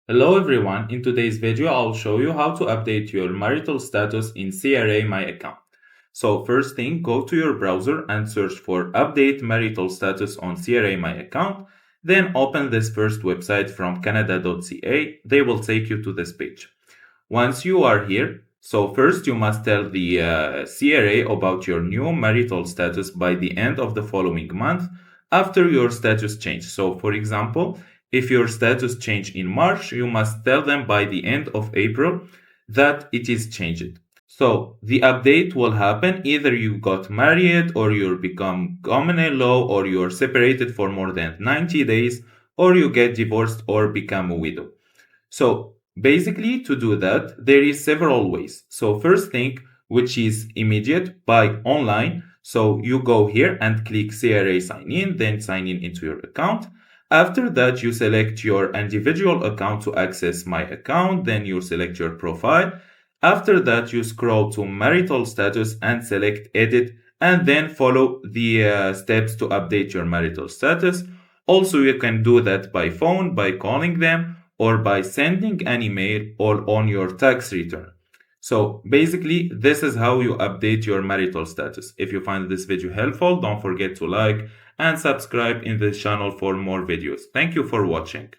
Hello everyone, in today's video I'll show you how to update your marital status in CRA My Account. So first thing, go to your browser and search for update marital status on CRA My Account. Then open this first website from canada.ca. They will take you to this page. Once you are here, so first you must tell the CRA about your new marital status by the end of the following month after your status change. So for example, if your status changed in March, you must tell them by the end of April that it is changed. So the update will happen either you got married or you become common law or you're separated for more than 90 days or you get divorced or become a widow. So basically to do that, there is several ways. So first thing, which is immediate by online. So you go here and click CRA sign in, then sign in into your account. After that, you select your individual account to access my account. Then you select your profile. After that, you scroll to marital status and select edit and then follow the steps to update your marital status. Also, you can do that by phone, by calling them, or by sending an email or on your tax return. So basically, this is how you update your marital status. If you find this video helpful, don't forget to like and subscribe in this channel for more videos. Thank you for watching.